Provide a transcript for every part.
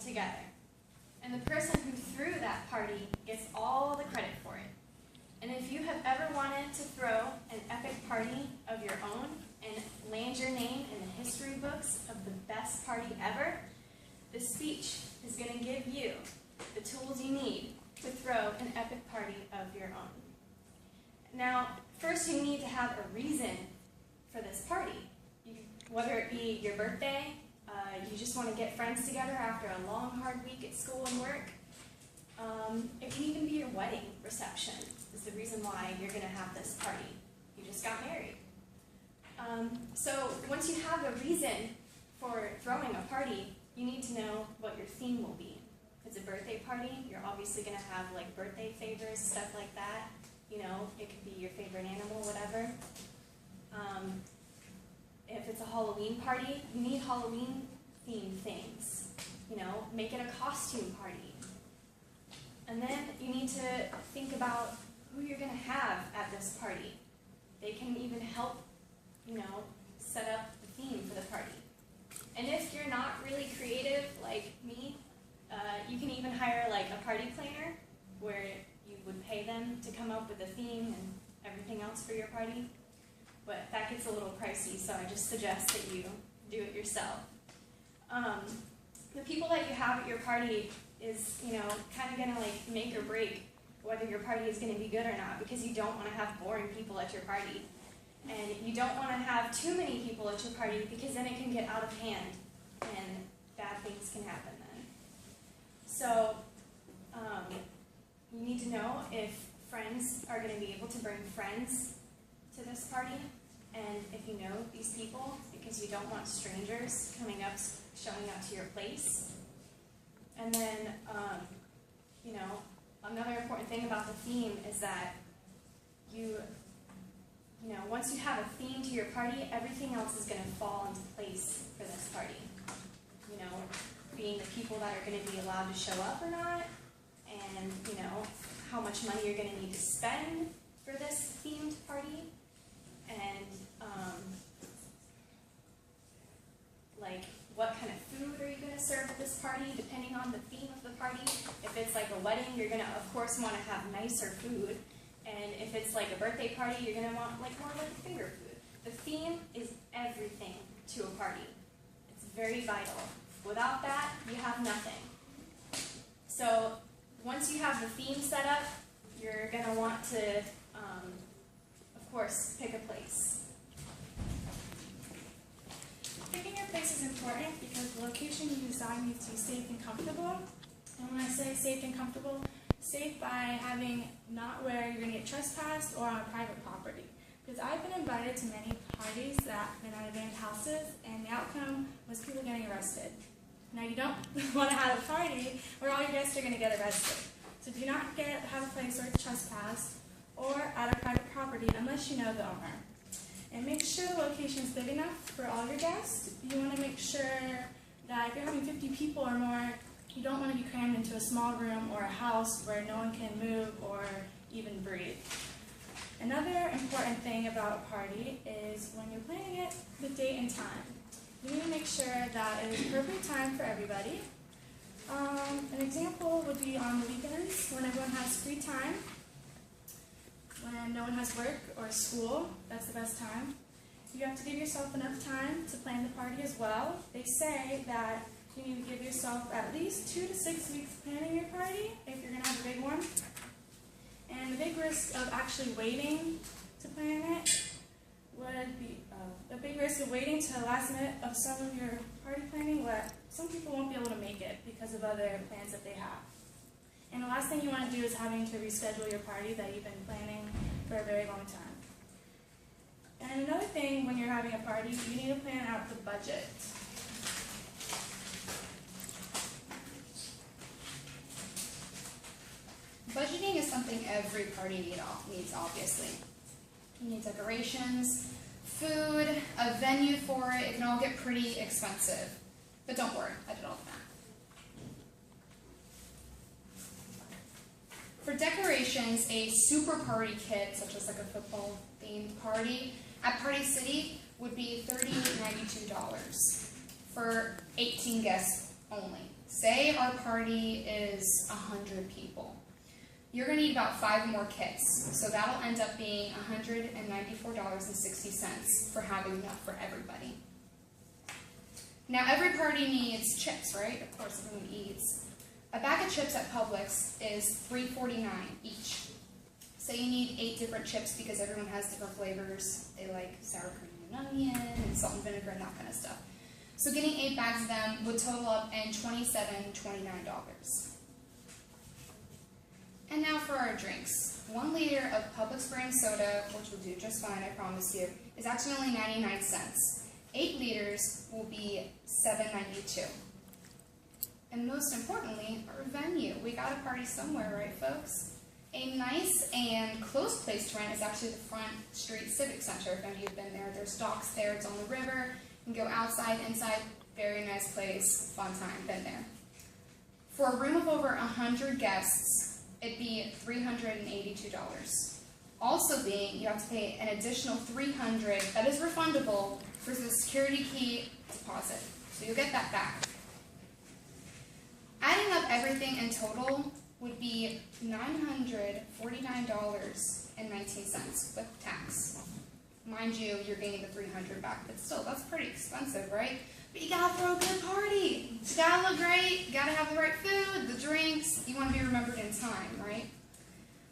together. And the person who threw that party gets all the credit for it. And if you have ever wanted to throw an epic party of your own and land your name in the history books of the best party ever, this speech is going to give you the tools you need to throw an epic party of your own. Now, first you need to have a reason for this party. Whether it be your birthday, you just want to get friends together after a long, hard week at school and work. It can even be your wedding reception is the reason why you're going to have this party. You just got married. So once you have a reason for throwing a party, you need to know what your theme will be. If it's a birthday party, you're obviously going to have like birthday favors, stuff like that. You know, it could be your favorite animal, whatever. If it's a Halloween party, you need Halloween-themed things. You know, make it a costume party. And then you need to think about who you're going to have at this party. They can even help, you know, set up the theme for the party. And if you're not really creative like me, you can even hire like a party planner where you would pay them to come up with a theme and everything else for your party. But that gets a little pricey, so I just suggest that you do it yourself. The people that you have at your party is, you know, kind of going to like make or break whether your party is going to be good or not, because you don't want to have boring people at your party. And you don't want to have too many people at your party, because then it can get out of hand and bad things can happen then. So you need to know if friends are going to be able to bring friends to this party, and if you know these people, because you don't want strangers showing up to your place. And then, you know, another important thing about the theme is that you know, once you have a theme to your party, everything else is going to fall into place for this party. You know, being the people that are going to be allowed to show up or not, and, you know, how much money you're going to need to spend for this themed party, and, like, what kind of food are you going to serve at this party, depending on the theme of the party. If it's like a wedding, you're going to, of course, want to have nicer food. And if it's like a birthday party, you're going to want like more like finger food. The theme is everything to a party. It's very vital. Without that, you have nothing. So once you have the theme set up, you're going to want to, of course, pick a place. Picking your place is important because the location you decide needs to be safe and comfortable. And when I say safe and comfortable, safe by having not where you're going to get trespassed or on private property. Because I've been invited to many parties that have been at abandoned houses, and the outcome was people getting arrested. Now you don't want to have a party where all your guests are going to get arrested. So do not have a place where it's trespassed or at a private property unless you know the owner. And make sure the location is big enough for all your guests. You want to make sure that if you're having 50 people or more, you don't want to be crammed into a small room or a house where no one can move or even breathe. Another important thing about a party is when you're planning it, the date and time. You need to make sure that it is appropriate time for everybody. An example would be on the weekends when everyone has free time. When no one has work or school, that's the best time. You have to give yourself enough time to plan the party as well. They say that you need to give yourself at least 2 to 6 weeks planning your party if you're going to have a big one. And the big risk of actually waiting to plan it would be the big risk of waiting to the last minute of some of your party planning, where some people won't be able to make it because of other plans that they have. And the last thing you want to do is having to reschedule your party that you've been planning for a very long time. And another thing when you're having a party, you need to plan out the budget. Budgeting is something every party needs, obviously. You need decorations, food, a venue for it. It can all get pretty expensive. But don't worry, I did all of that. For decorations, a super party kit, such as like a football-themed party, at Party City would be $92 for 18 guests only. Say our party is 100 people. You're going to need about 5 more kits, so that'll end up being $194.60 for having enough for everybody. Now, every party needs chips, right? Of course, everyone eats. A bag of chips at Publix is $3.49 each. Say you need 8 different chips because everyone has different flavors. They like sour cream and onion and salt and vinegar and that kind of stuff. So getting 8 bags of them would total up in $29. And now for our drinks. 1 liter of Publix brand soda, which will do just fine, I promise you, is actually only 99 cents. 8 liters will be $7.92. And most importantly, our venue. We got to party somewhere, right, folks? A nice and close place to rent is actually the Front Street Civic Center. If any of you have been there, there's docks there, it's on the river. You can go outside, inside, very nice place, fun time, been there. For a room of over 100 guests, it'd be $382. Also being, you have to pay an additional $300, that is refundable, for the security key deposit. So you'll get that back. Adding up everything in total would be $949.19 with tax. Mind you, you're getting the $300 back, but still, that's pretty expensive, right? But you gotta throw a good party. You gotta look great, you gotta have the right food, the drinks, you wanna be remembered in time, right?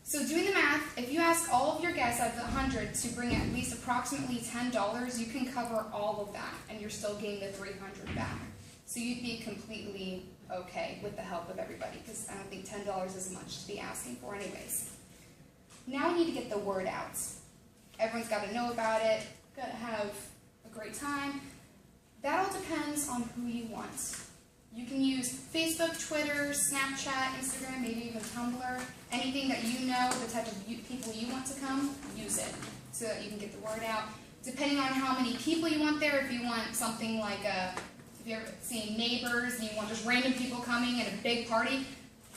So doing the math, if you ask all of your guests out of the 100 to bring at least approximately $10, you can cover all of that, and you're still getting the $300 back. So you'd be completely okay with the help of everybody, because I don't think $10 is much to be asking for anyways. Now we need to get the word out. Everyone's got to know about it, got to have a great time. That all depends on who you want. You can use Facebook, Twitter, Snapchat, Instagram, maybe even Tumblr. Anything that you know, the type of people you want to come, use it so that you can get the word out. Depending on how many people you want there, if you want something like if you're seeing neighbors and you want just random people coming and a big party,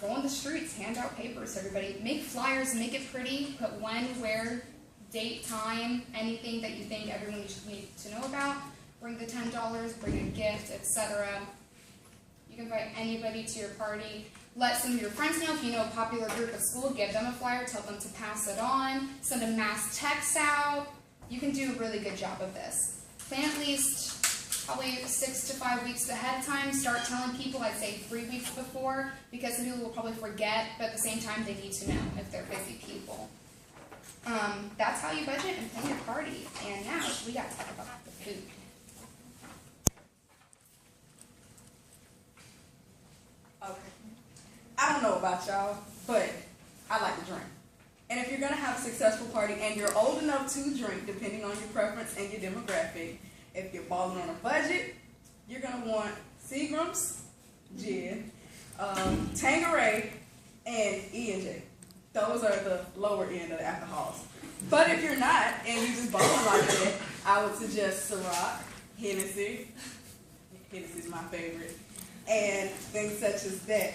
go on the streets, hand out papers to everybody. Make flyers, make it pretty, put when, where, date, time, anything that you think everyone should need to know about. Bring the $10, bring a gift, etc. You can invite anybody to your party. Let some of your friends know. If you know a popular group at school, give them a flyer, tell them to pass it on, send a mass text out. You can do a really good job of this. Plan at least probably 6 to 5 weeks ahead of time. Start telling people, I'd say 3 weeks before, because some people will probably forget, but at the same time they need to know if they're busy people. That's how you budget and plan your party. And now we got to talk about the food. Okay. I don't know about y'all, but I like to drink. And if you're going to have a successful party and you're old enough to drink, depending on your preference and your demographic, if you're balling on a budget, you're going to want Seagram's gin, Tanqueray, and E&J. Those are the lower end of the alcohols. But if you're not, and you just balling like that, I would suggest Ciroc, Hennessy. Hennessy's my favorite. And things such as that.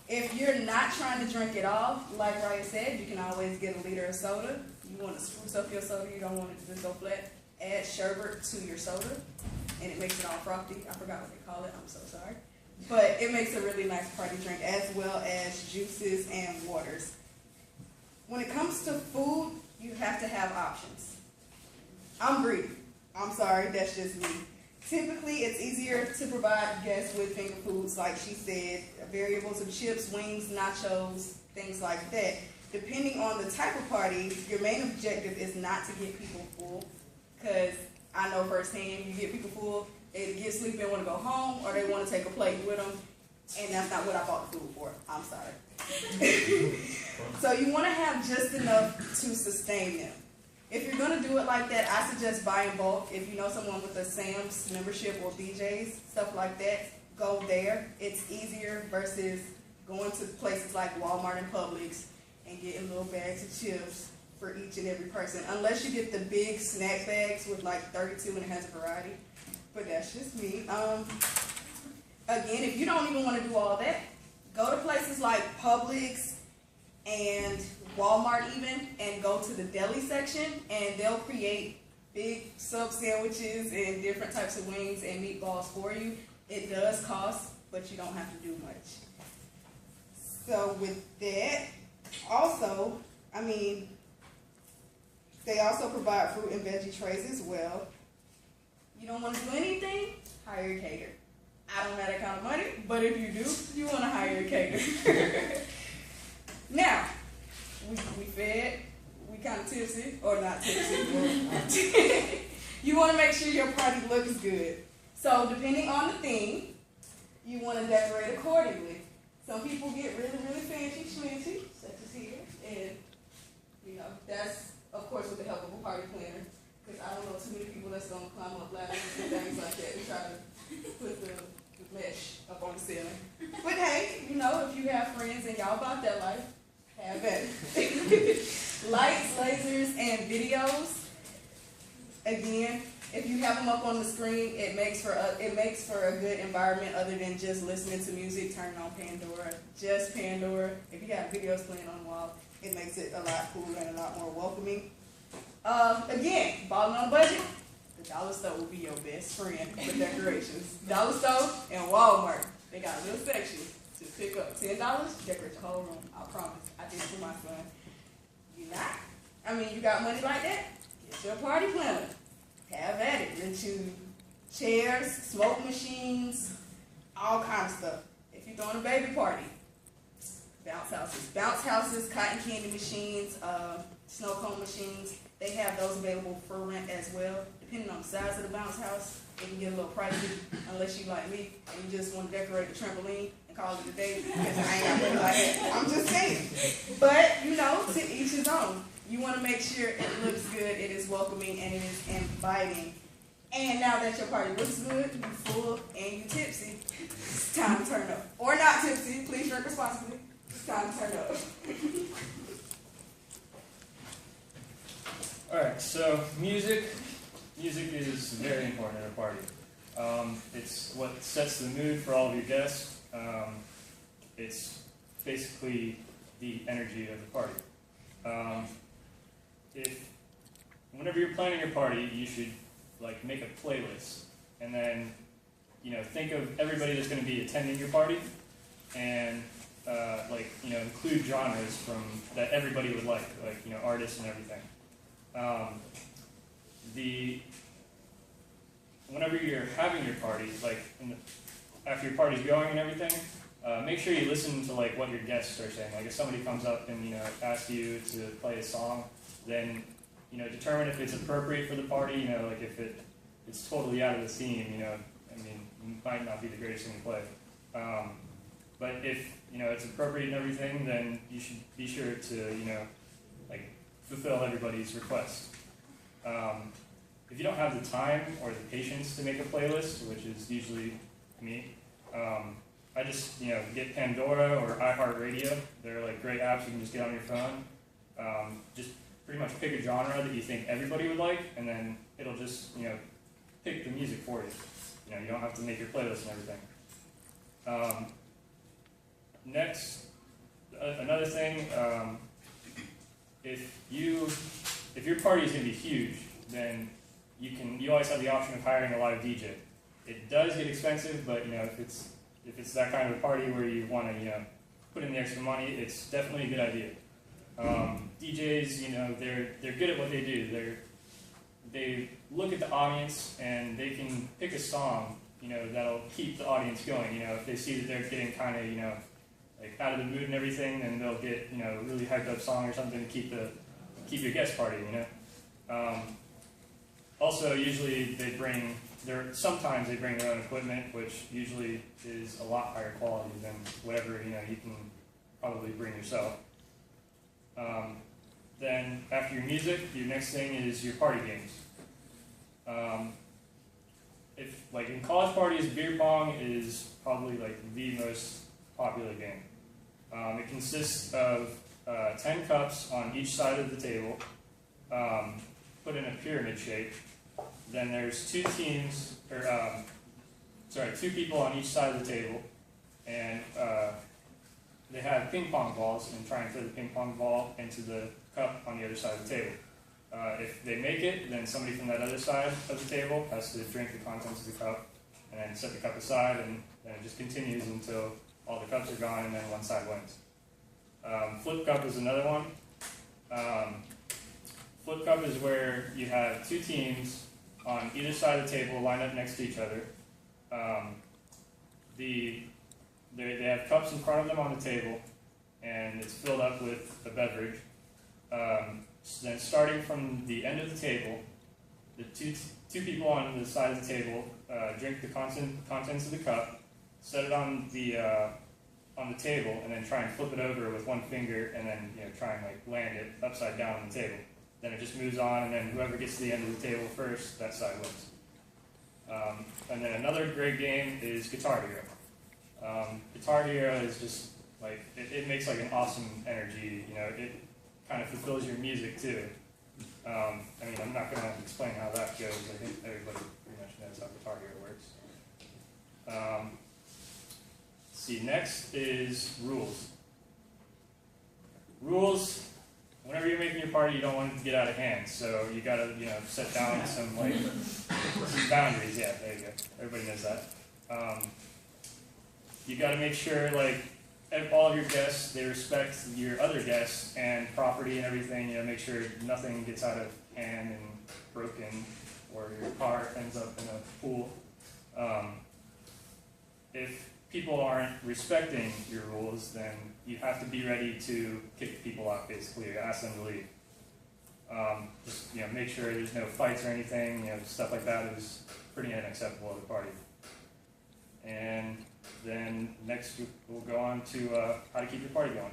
If you're not trying to drink it all, like Ryan said, you can always get a liter of soda. You want to spruce up your soda, you don't want it to just go flat. Add sherbet to your soda, and it makes it all frothy. I forgot what they call it, I'm so sorry. But it makes a really nice party drink, as well as juices and waters. When it comes to food, you have to have options. I'm greedy. I'm sorry, that's just me. Typically, it's easier to provide guests with finger foods, like she said, variables of chips, wings, nachos, things like that. Depending on the type of party, your main objective is not to get people full, because I know firsthand, you get people full, they get sleepy and want to go home, or they want to take a plate with them, and that's not what I bought the food for. I'm sorry. So you want to have just enough to sustain them. If you're going to do it like that, I suggest buy in bulk. If you know someone with a Sam's membership or BJ's, stuff like that, go there. It's easier versus going to places like Walmart and Publix and getting little bags of chips for each and every person. Unless you get the big snack bags with like 32 and it has a variety. But that's just me. Again, if you don't even want to do all that, go to places like Publix and Walmart even, and go to the deli section, and they'll create big sub sandwiches and different types of wings and meatballs for you. It does cost, but you don't have to do much. So with that, also, I mean, they also provide fruit and veggie trays as well. You don't want to do anything, hire a caterer. I don't have that kind of money, but if you do, you want to hire a caterer. Now, we fed, we kind of tipsy, or not tipsy. You want to make sure your party looks good. So depending on the theme, you want to decorate accordingly. Some people get really, really fancy, schmancy, such as here, and you know, that's of course with the help of a party planner, because I don't know too many people that's gonna climb up ladders and things like that and try to put the mesh up on the ceiling. But hey, you know, if you have friends and y'all about that life, have at it. Lights, lasers, and videos. Again, if you have them up on the screen, it makes for a good environment other than just listening to music, turning on Pandora, just Pandora. If you have videos playing on the wall, it makes it a lot cooler and a lot more welcoming. Again, balling on a budget, the dollar store will be your best friend with decorations. Dollar store and Walmart, they got a little section to pick up $10, decorate the whole room. I promise. I did it for my son. You not? I mean, you got money like that? Get your party planner. Have at it. Into chairs, smoke machines, all kinds of stuff. If you're throwing a baby party, bounce houses, cotton candy machines, snow cone machines. They have those available for rent as well. Depending on the size of the bounce house, it can get a little pricey unless you like me and you just want to decorate the trampoline and call it a day because I ain't got money like that. I'm just saying. But, you know, to each his own. You want to make sure it looks good, it is welcoming, and it is inviting. And now that your party looks good, you're full, and you're tipsy, it's time to turn up. Or not tipsy, please drink responsibly. It's time to turn up. Alright, so music is very important at a party. It's what sets the mood for all of your guests. It's basically the energy of the party. Whenever you're planning your party, you should like make a playlist, and then think of everybody that's going to be attending your party, and include genres from that everybody would like artists and everything. Whenever you're having your party, after your party's going and everything, make sure you listen to what your guests are saying. Like if somebody comes up and asks you to play a song, then determine if it's appropriate for the party. If it's totally out of the theme, it might not be the greatest thing to play. But if it's appropriate and everything, then you should be sure to fulfill everybody's request. If you don't have the time or the patience to make a playlist, which is usually me, I just get Pandora or iHeartRadio. They're great apps you can just get on your phone. Just pretty much pick a genre that you think everybody would like, and then it'll just pick the music for you. You don't have to make your playlist and everything. Next, another thing, if your party is going to be huge, then you always have the option of hiring a live DJ. It does get expensive, but if it's that kind of a party where you want to put in the extra money, it's definitely a good idea. DJs, they're good at what they do. They look at the audience and they can pick a song that'll keep the audience going. If they see that they're getting kind of out of the mood and everything, then they'll get a really hyped up song or something to keep your guest party. Also, usually sometimes they bring their own equipment, which usually is a lot higher quality than whatever you can probably bring yourself. Then after your music, your next thing is your party games. If in college parties, beer pong is probably the most popular game. It consists of 10 cups on each side of the table, put in a pyramid shape. Then there's two people on each side of the table, and they have ping pong balls and try and throw the ping pong ball into the cup on the other side of the table. If they make it, then somebody from that other side of the table has to drink the contents of the cup, and then set the cup aside, and then it just continues until all the cups are gone, and then one side wins. Flip cup is another one. Flip cup is where you have two teams on either side of the table lined up next to each other. They have cups in front of them on the table, and it's filled up with a beverage. So then starting from the end of the table, the two people on the side of the table drink the contents of the cup, set it on the table, and then try and flip it over with one finger, and then try and land it upside down on the table. Then it just moves on, and then whoever gets to the end of the table first, that side wins. And then another great game is Guitar Hero. Guitar Hero is just it makes an awesome energy. It kind of fulfills your music too. I'm not going to explain how that goes. I think everybody pretty much knows how Guitar Hero works. See, next is rules. Rules. Whenever you're making your party, you don't want it to get out of hand, so you got to set down some boundaries. Yeah, there you go. Everybody knows that. You got to make sure all of your guests, they respect your other guests and property and everything. Make sure nothing gets out of hand and broken, or your car ends up in a pool. If people aren't respecting your rules, then you have to be ready to kick people out, basically, or ask them to leave. Just make sure there's no fights or anything. Stuff like that is pretty unacceptable at a party. And then next we'll go on to how to keep your party going.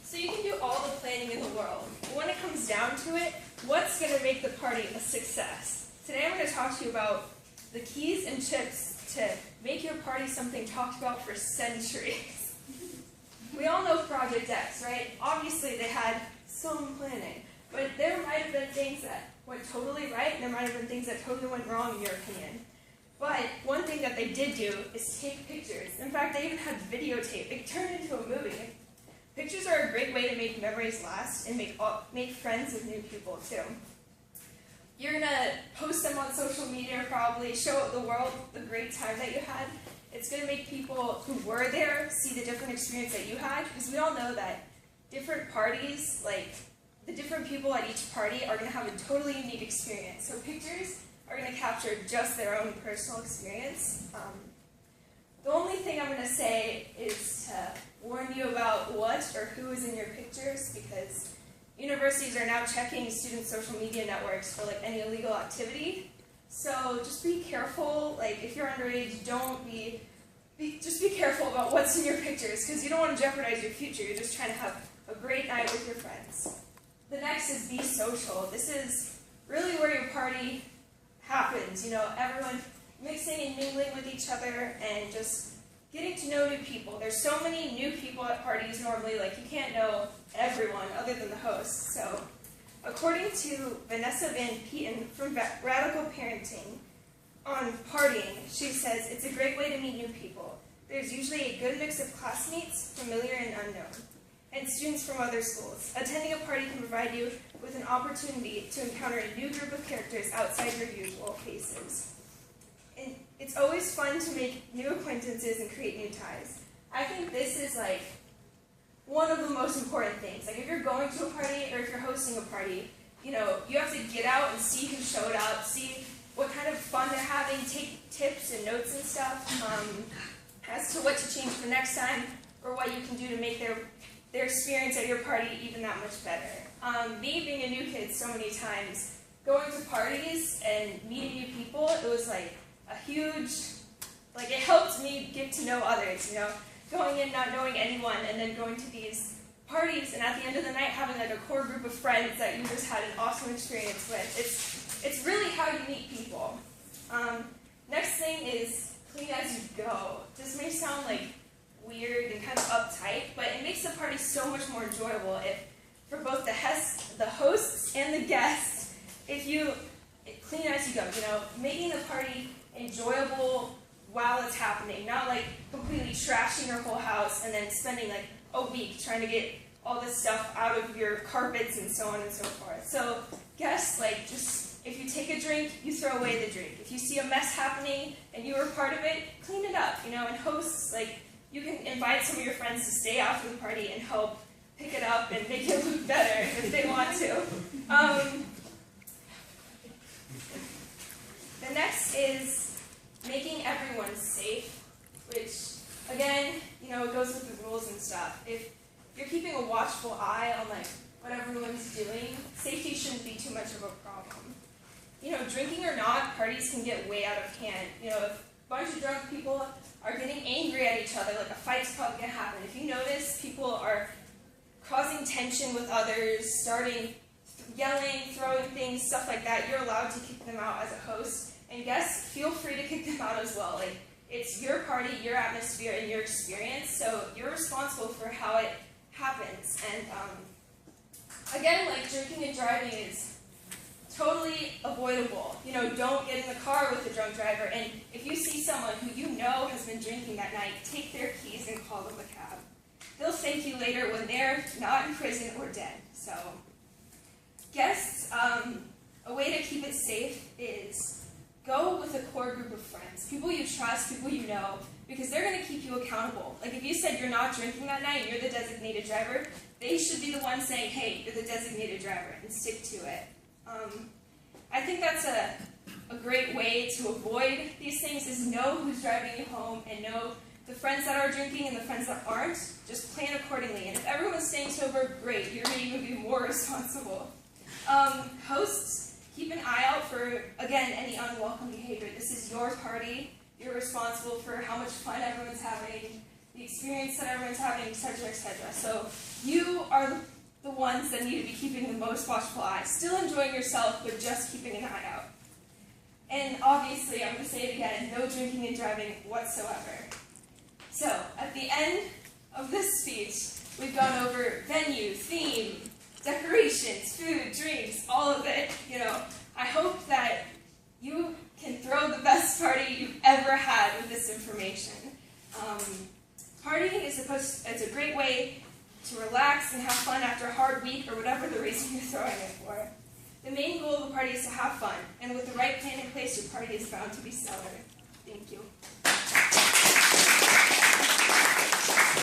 So you can do all the planning in the world, but when it comes down to it, what's going to make the party a success? Today I'm going to talk to you about the keys and tips to make your party something talked about for centuries. We all know Project X, right? Obviously they had some planning, but there might have been things that went totally right, and there might have been things that totally went wrong in your opinion. But one thing that they did do is take pictures. In fact, they even had videotape. It turned into a movie. Pictures are a great way to make memories last and make friends with new people too. You're going to post them on social media probably, show the world the great time that you had. It's going to make people who were there see the different experience that you had, because we all know that different parties, the different people at each party are going to have a totally unique experience. So pictures are going to capture just their own personal experience. The only thing I'm going to say is to warn you about what or who is in your pictures, because universities are now checking students' social media networks for any illegal activity. So just be careful. If you're underage, just be careful about what's in your pictures, because you don't want to jeopardize your future. You're just trying to have a great night with your friends. The next is be social. This is really where your party happens. Everyone mixing and mingling with each other and just getting to know new people. There's so many new people at parties normally, you can't know everyone other than the host. So according to Vanessa Van Peeten from Radical Parenting on partying, she says, it's a great way to meet new people. There's usually a good mix of classmates, familiar and unknown, and students from other schools. Attending a party can provide you with an opportunity to encounter a new group of characters outside your usual faces. And it's always fun to make new acquaintances and create new ties. I think this is one of the most important things. If you're going to a party or if you're hosting a party, you have to get out and see who showed up, see what kind of fun they're having, take tips and notes and stuff as to what to change for next time, or what you can do to make their experience at your party even that much better. Me being a new kid so many times, going to parties and meeting new people, it was a huge, it helped me get to know others, going in not knowing anyone and then going to these parties and at the end of the night having a core group of friends that you just had an awesome experience with. It's really how you meet people. Next thing is clean as you go. This may sound weird and kind of uptight, but it makes the party so much more enjoyable for both the hosts and the guests, if you clean as you go, making the party enjoyable while it's happening, not completely trashing your whole house and then spending a week trying to get all this stuff out of your carpets and so on and so forth. So guests, like, just, if you take a drink, you throw away the drink. If you see a mess happening and you were part of it, clean it up, you know, and hosts, like, you can invite some of your friends to stay after the party and help pick it up and make it look better if they want to. The next is making everyone safe, which, again, you know, it goes with the rules and stuff. If you're keeping a watchful eye on, like, what everyone's doing, safety shouldn't be too much of a problem. You know, drinking or not, parties can get way out of hand. You know, if a bunch of drunk people are getting angry at each other, like a fight's probably going to happen. If you notice people are causing tension with others, starting yelling, throwing things, stuff like that, you're allowed to kick them out as a host. And guests, feel free to kick them out as well. Like, it's your party, your atmosphere, and your experience, so you're responsible for how it happens. And again, like, drinking and driving is totally avoidable. You know, don't get in the car with a drunk driver, and if you see someone who you know has been drinking that night, take their keys and call them a cab. They'll thank you later when they're not in prison or dead. So, guests, a way to keep it safe is go with a core group of friends, people you trust, people you know, because they're going to keep you accountable. Like, if you said you're not drinking that night and you're the designated driver, they should be the ones saying, hey, you're the designated driver, and stick to it. I think that's a great way to avoid these things, is know who's driving you home and know the friends that are drinking and the friends that aren't. Just plan accordingly. And if everyone's staying sober, great, you're going to even be more responsible. Hosts, keep an eye out for, again, any unwelcome behavior. This is your party. You're responsible for how much fun everyone's having, the experience that everyone's having, etc., etc. So you are the ones that need to be keeping the most watchful eye. Still enjoying yourself, but just keeping an eye out. And obviously, I'm going to say it again, no drinking and driving whatsoever. So, at the end of this speech, we've gone over venue, theme, decorations, food, drinks, all of it. You know, I hope that you can throw the best party you've ever had with this information. Partying is it's a great way to relax and have fun after a hard week or whatever the reason you're throwing it for. The main goal of the party is to have fun, and with the right plan in place, your party is bound to be stellar. Thank you.